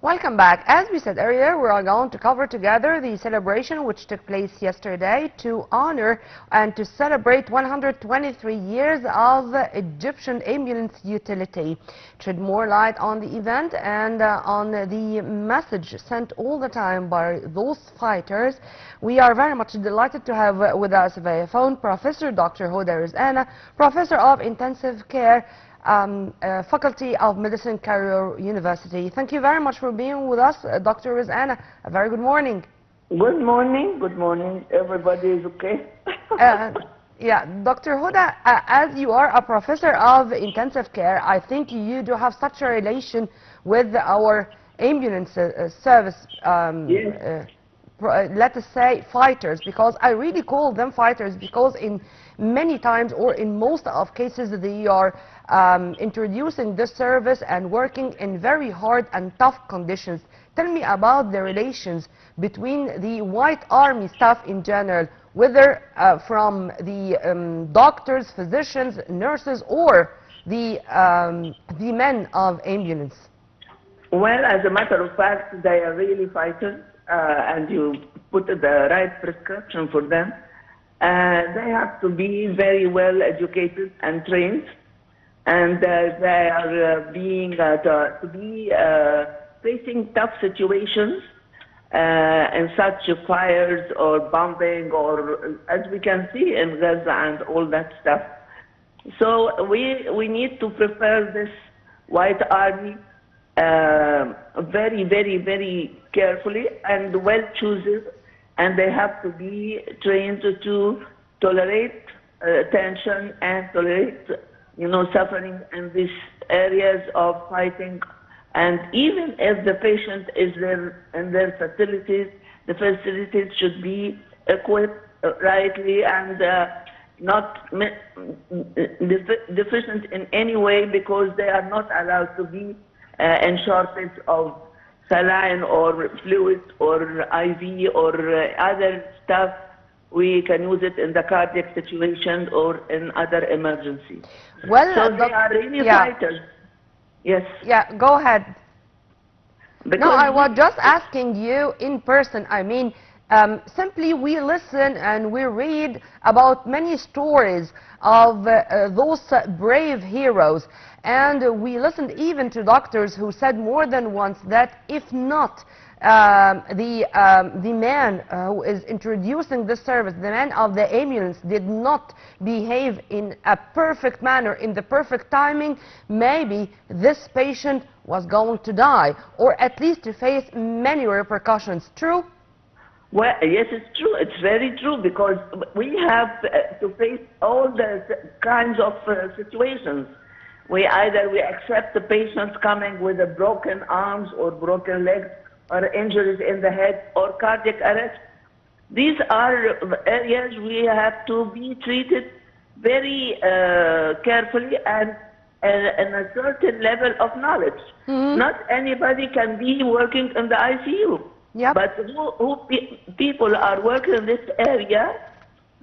Welcome back. As we said earlier, we are going to cover together the celebration which took place yesterday to honor and to celebrate 123 years of Egyptian ambulance utility. Shed more light on the event and on the message sent all the time by those fighters. We are very much delighted to have with us via phone Professor Dr. Hoda Rezkana, Professor of Intensive Care, Faculty of Medicine, Cairo University. Thank you very much for being with us, Dr. Rezkana. A very good morning. Good morning. Good morning. Everybody is okay? Yeah, Dr. Hoda, as you are a professor of intensive care, I think you do have such a relation with our ambulance service, Yes. let us say fighters, because I really call them fighters because in many times or in most of cases they are introducing this service and working in very hard and tough conditions. Tell me about the relations between the White Army staff in general, whether from the doctors, physicians, nurses, or the men of ambulance. Well, as a matter of fact, they are really fighters, and you put the right prescription for them. They have to be very well educated and trained, and they are facing tough situations in such fires or bombing, or as we can see in Gaza and all that stuff. So we need to prepare this White Army very, very, very carefully and well chosen, and they have to be trained to tolerate tension and tolerate, suffering in these areas of fighting. And even if the patient is there in their facilities, the facilities should be equipped rightly and not deficient in any way, because they are not allowed to be in shortage of saline or fluid or IV or other stuff. We can use it in the cardiac situation or in other emergencies. Well, so they are really fighters. Yes. Yeah, go ahead. Because no, I was just asking you in person. I mean, simply we listen and we read about many stories of those brave heroes, and we listened even to doctors who said more than once that if not the man who is introducing this service, the man of the ambulance, did not behave in a perfect manner, in the perfect timing, maybe this patient was going to die, or at least to face many repercussions. True? Well, yes, it's true. It's very true, because we have to face all the kinds of situations. We accept the patients coming with a broken arms or broken legs or injuries in the head or cardiac arrest. These are areas we have to be treated very carefully and in a certain level of knowledge. Mm-hmm. Not anybody can be working in the ICU. Yep. But people are working in this area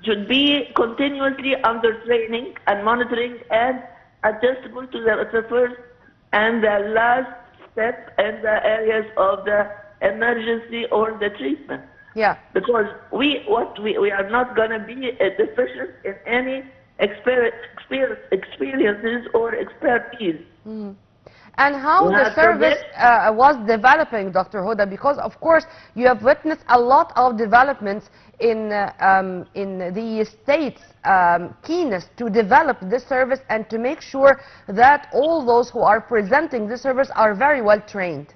should be continuously under training and monitoring and adjustable to the first and the last step in the areas of the emergency or the treatment. Yeah. Because we are not going to be deficient in any experiences or expertise. Mm-hmm. And how the service was developing, Dr. Hoda, because of course you have witnessed a lot of developments in the state's keenness to develop this service and to make sure that all those who are presenting this service are very well trained.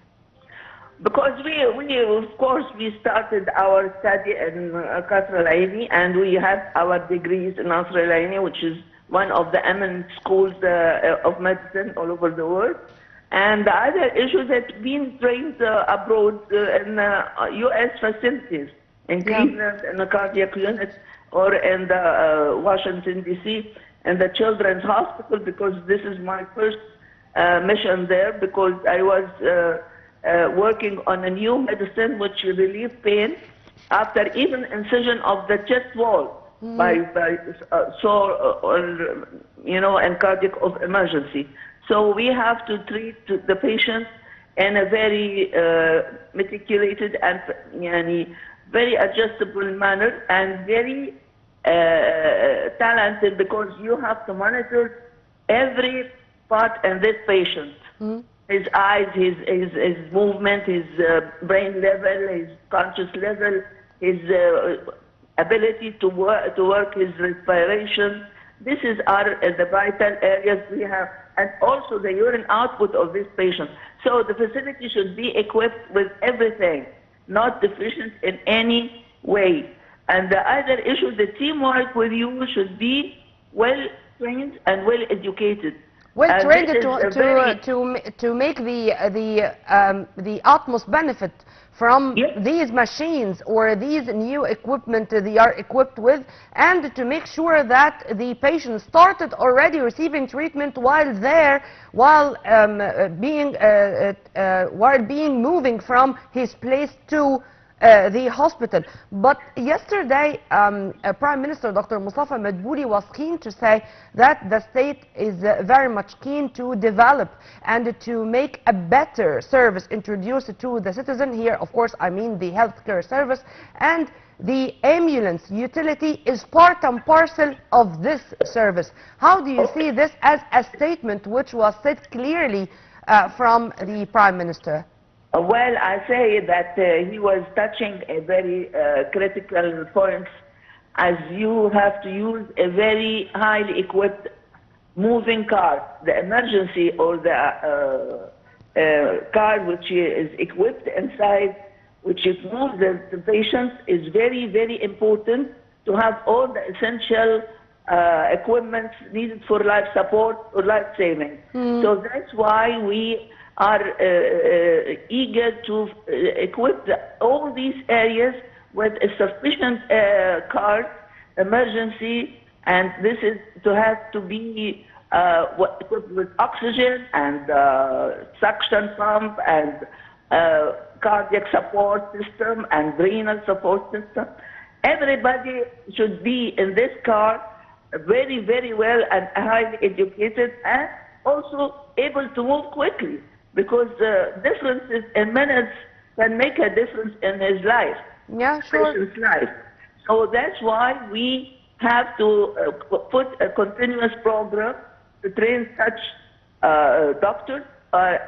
Because we started our study in Qasr Al-Aini, and we had our degrees in Qasr Al-Aini, which is one of the eminent schools of medicine all over the world. And the other issue that being trained abroad in U.S. facilities, in Cleveland, in the cardiac unit, or in the Washington, D.C., in the Children's Hospital, because this is my first mission there, because I was working on a new medicine which relieves pain after even incision of the chest wall by and cardiac of emergency. So we have to treat the patient in a very meticulous and very adjustable manner, and very talented, because you have to monitor every part in this patient. His eyes, his movement, his brain level, his conscious level, his ability to work his respiration. This is the vital areas we have, and also the urine output of this patient. So the facility should be equipped with everything, not deficient in any way. And the other issue, the teamwork with you should be well trained and well educated. Well trained to make the utmost benefit from these machines or these new equipment they are equipped with, and to make sure that the patient started already receiving treatment while there, while being moving from his place to the hospital. But yesterday, Prime Minister Dr. Mustafa Madbouli was keen to say that the state is very much keen to develop and to make a better service introduced to the citizen. Here, of course, I mean the healthcare service, and the ambulance utility is part and parcel of this service. How do you see this as a statement which was said clearly from the Prime Minister? Well, I say that he was touching a very critical point, as you have to use a very highly equipped moving car. The emergency or the car which is equipped inside, which moves the patients, is very, very important to have all the essential equipment needed for life support or life saving. So that's why we are eager to equip all these areas with a sufficient cars, emergency, and this is to have to be equipped with oxygen and suction pump and cardiac support system and renal support system. Everybody should be in this car very, very well and highly educated, and also able to move quickly, because differences in minutes can make a difference in his life. Yeah, sure. Patient's life. So that's why we have to put a continuous program to train such doctors,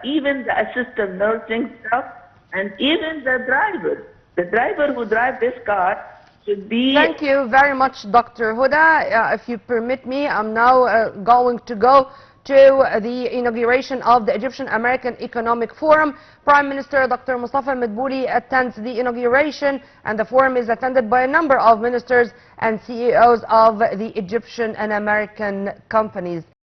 even the assistant nursing staff, and even the driver. The driver who drives this car should be... Thank you very much, Dr. Hoda. If you permit me, I'm now going to go to the inauguration of the Egyptian American Economic Forum. Prime Minister Dr. Mustafa Madbouli attends the inauguration, and the forum is attended by a number of ministers and CEOs of the Egyptian and American companies.